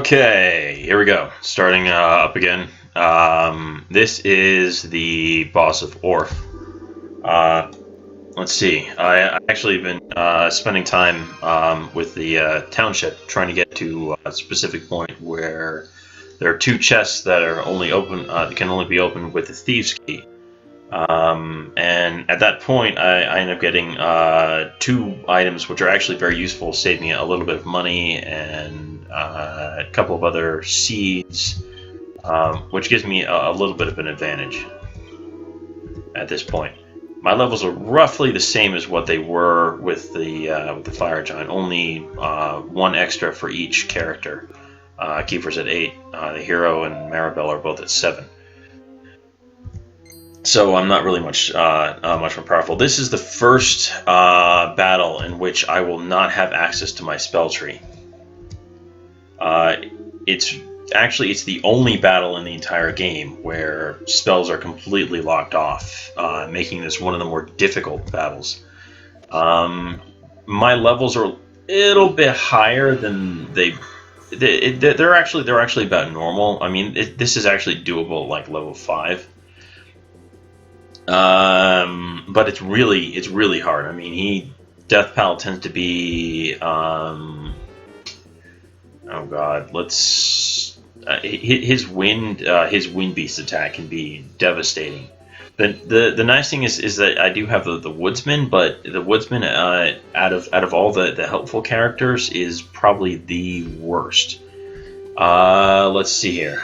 Okay, here we go. Starting up again. This is the boss of Orf. Let's see. I actually been spending time with the township trying to get to a specific point where there are two chests that are only open. Can only be opened with the thieves' key. And at that point, I end up getting two items which are actually very useful, save me a little bit of money and a couple of other seeds, which gives me a little bit of an advantage at this point. My levels are roughly the same as what they were with the fire giant, only one extra for each character. Kiefer's at 8, the hero and Maribel are both at 7. So I'm not really much more powerful. This is the first battle in which I will not have access to my spell tree. It's the only battle in the entire game where spells are completely locked off, making this one of the more difficult battles. My levels are a little bit higher than they're actually about normal. I mean, this is actually doable at like level 5. But it's really hard. I mean, Deathpal tends to be, oh god, his Windbeast attack can be devastating. The nice thing is that I do have the Woodsman, but the Woodsman out of all the helpful characters is probably the worst. Let's see here.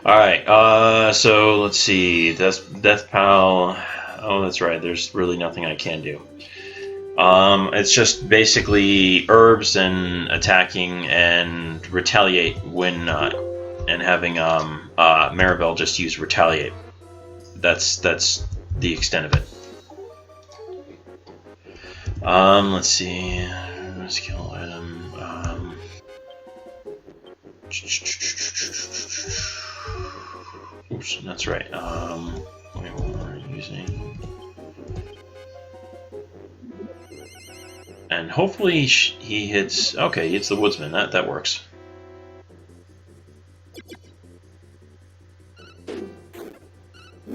Alright, so let's see. Deathpal. Oh, that's right. There's really nothing I can do. It's just basically herbs and attacking and retaliate when and having Maribel just use retaliate. That's the extent of it. Let's see. Skill item. Oops, that's right. We were using, and hopefully he hits. Okay, he hits the Woodsman. That works.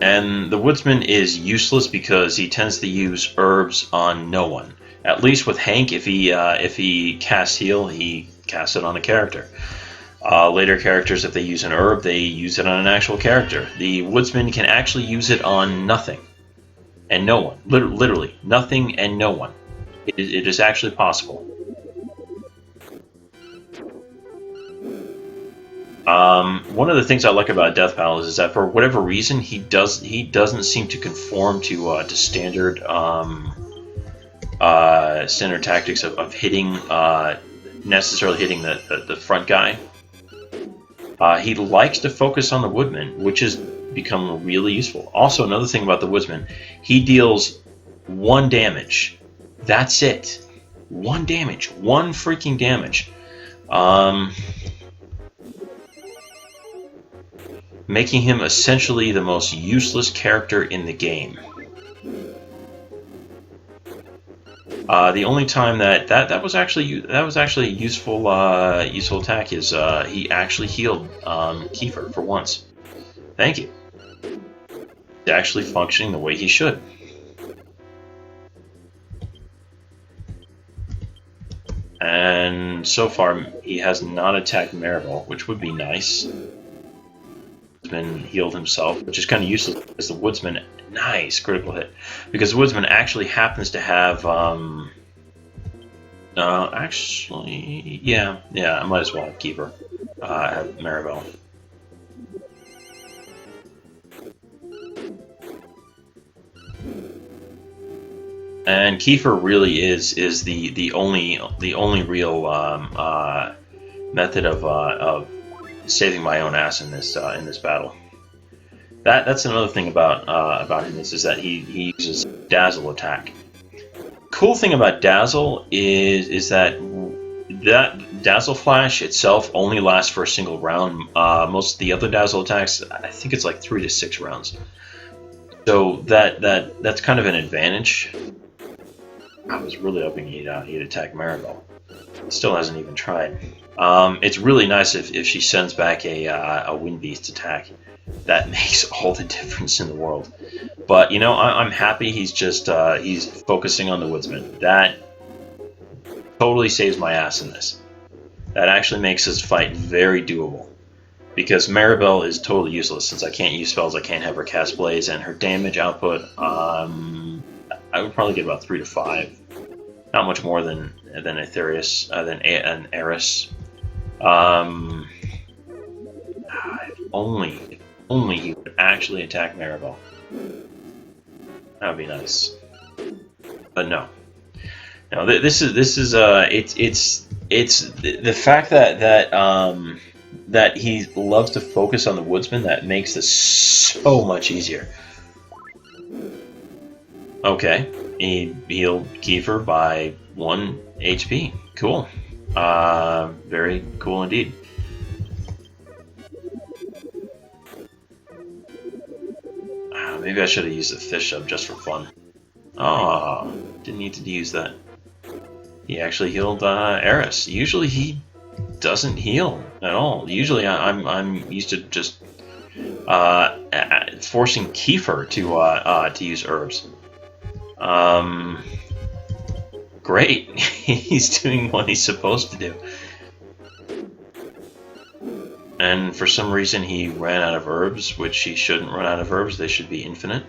And the Woodsman is useless because he tends to use herbs on no one. At least with Hank, if he casts heal, he casts it on a character. Later characters, if they use an herb, they use it on an actual character. The Woodsman can actually use it on nothing and no one. Literally, nothing and no one. It is actually possible. One of the things I like about Deathpal is that for whatever reason he doesn't seem to conform to standard standard tactics of hitting necessarily hitting the front guy. He likes to focus on the Woodman, which has become really useful. Also, another thing about the Woodsman, he deals 1 damage. That's it. 1 damage. 1 freaking damage. Making him essentially the most useless character in the game. The only time that was actually a useful attack is he actually healed Kiefer for once. Thank you. He's actually functioning the way he should. And so far he has not attacked Maribel, which would be nice. He's been healed himself, which is kind of useless because the Woodsman. Nice critical hit, because the Woodsman actually happens to have actually yeah I might as well have Kiefer have Maribel. And Kiefer really is the only real method of saving my own ass in this battle. That's another thing about him is that he uses Dazzle attack. Cool thing about Dazzle is that Dazzleflash itself only lasts for a single round. Most of the other Dazzle attacks, I think it's like 3 to 6 rounds. So that's kind of an advantage. I was really hoping he'd attack Maribel. Still hasn't even tried. It's really nice if she sends back a Windbeast attack. That makes all the difference in the world. But you know, I'm happy he's just he's focusing on the Woodsman. That totally saves my ass in this. That actually makes this fight very doable. Because Maribel is totally useless since I can't use spells, I can't have her cast Blaze, and her damage output, I would probably get about 3 to 5. Not much more than Aetherius, than Eris. If only he would actually attack Maribel. That would be nice. But no. No, this is it's the fact that he loves to focus on the Woodsman that makes this so much easier. Okay, he healed Kiefer by 1 HP. Cool. Very cool indeed. Maybe I should have used the fish shove just for fun. Oh, didn't need to use that. He actually healed Eris. Usually he doesn't heal at all. Usually I'm used to just forcing Kiefer to use herbs. Great. He's doing what he's supposed to do. And for some reason he ran out of herbs, which he shouldn't run out of herbs. They should be infinite.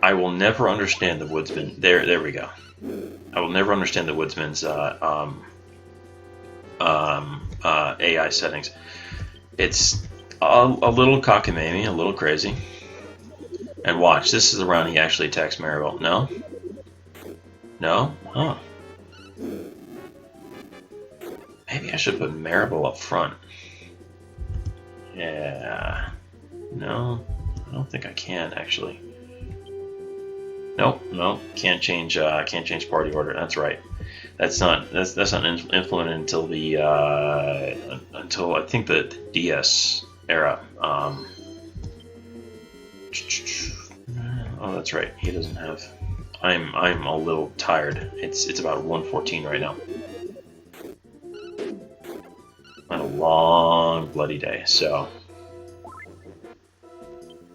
I will never understand the Woodsman. There we go. I will never understand the Woodsman's AI settings. It's a little cockamamie, a little crazy. And watch, this is the round he actually attacks Maribel. No? No? Huh. Maybe I should put Maribel up front. Yeah. No, I don't think I can actually. Nope, can't change party order. That's right. That's not implemented until the until I think the DS era. Oh, that's right. He doesn't have. I'm a little tired. It's about 1:14 right now. Been a long bloody day. So.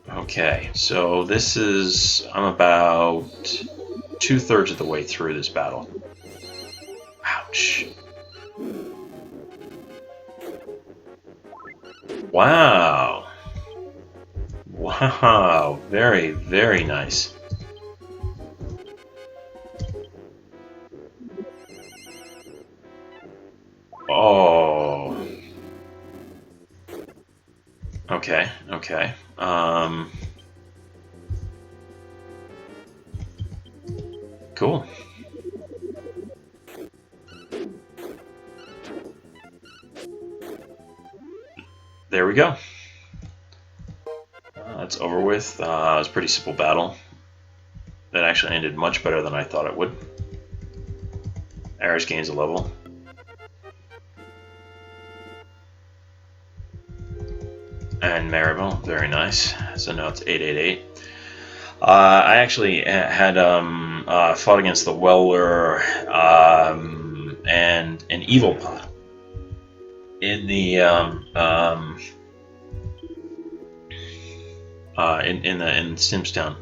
Okay, so this is, I'm about 2/3 of the way through this battle. Ouch. Wow. Wow, very, very nice. Oh. Okay, okay. Cool. There we go. It's over with. It was a pretty simple battle. That actually ended much better than I thought it would. Eris gains a level. And Maribel, very nice. So now it's 888. I actually had fought against the Weller and an Evil Pot in the in Simstown,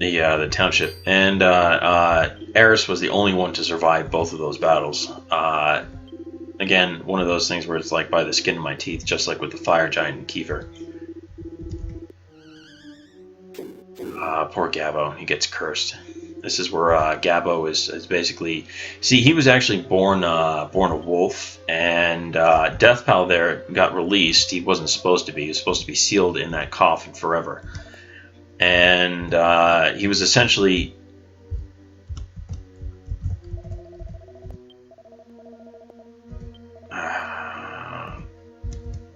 the township, and Eris was the only one to survive both of those battles. Again, one of those things where it's like by the skin of my teeth, just like with the Fire Giant and Kiefer. Poor Gabbo, he gets cursed. This is where Gabbo is basically... See, he was actually born a wolf, and Deathpal there got released. He wasn't supposed to be. He was supposed to be sealed in that coffin forever. And he was essentially...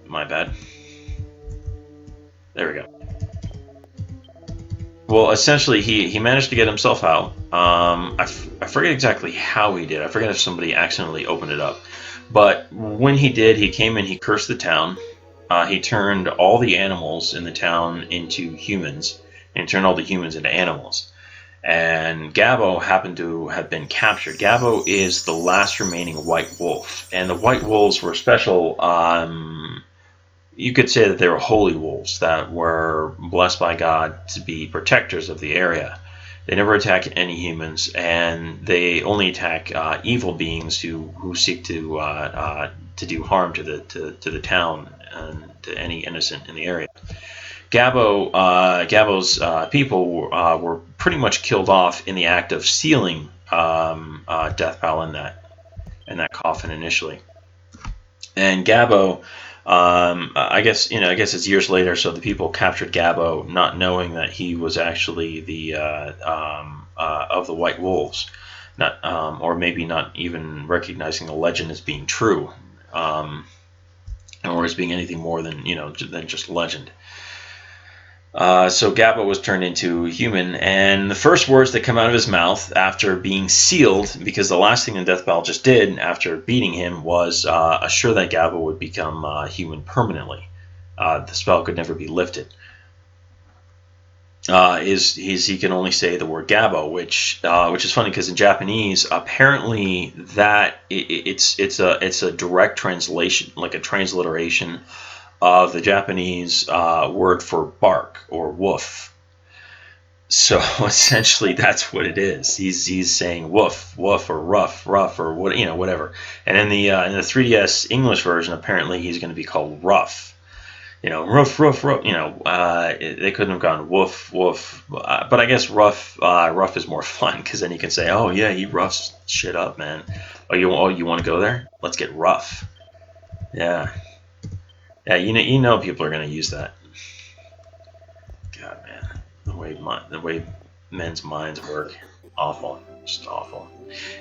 my bad. There we go. Well, essentially, he managed to get himself out. I forget exactly how he did. I forget if somebody accidentally opened it up. But when he did, he came in, he cursed the town. he turned all the animals in the town into humans, and turned all the humans into animals. And Gabo happened to have been captured. Gabo is the last remaining white wolf, and the white wolves were special. You could say that they were holy wolves that were blessed by God to be protectors of the area. They never attack any humans, and they only attack evil beings who seek to do harm to the town and to any innocent in the area. Gabo's people were pretty much killed off in the act of sealing Deathpal in that coffin initially. And Gabo, I guess it's years later, so the people captured Gabo, not knowing that he was actually the of the White Wolves, not or maybe not even recognizing the legend as being true, or as being anything more than than just legend. So Gabo was turned into a human, and the first words that come out of his mouth after being sealed, because the last thing that Deathpal just did after beating him was assure that Gabo would become human permanently. The spell could never be lifted. He can only say the word Gabo, which is funny because in Japanese, apparently that it's a direct translation, like a transliteration of the Japanese word for bark or woof. So essentially, that's what it is. He's saying woof, woof, or rough, rough, or whatever. And in the 3DS English version, apparently he's going to be called rough. Rough, rough, rough. They couldn't have gone woof, woof. But I guess rough is more fun because then you can say, oh yeah, he roughs shit up, man. Oh, you want to go there? Let's get rough. Yeah. Yeah, you know people are going to use that. God, man, the way men's minds work, awful, just awful.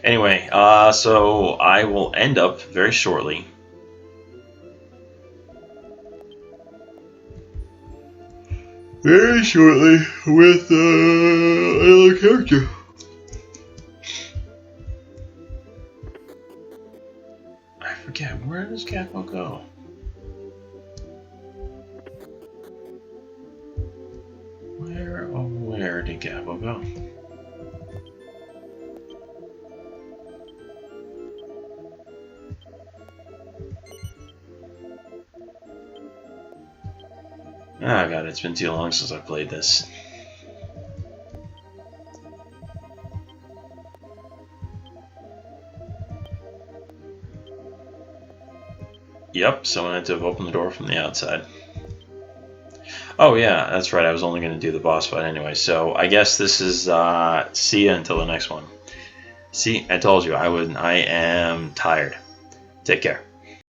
Anyway, so I will end up very shortly. With another character. I forget, where does Capo go? Where did Gabo go? Oh god, it's been too long since I played this. Yep, someone had to have opened the door from the outside. Oh yeah, that's right, I was only going to do the boss fight anyway, so I guess this is, see ya until the next one. See, I told you, I am tired. Take care.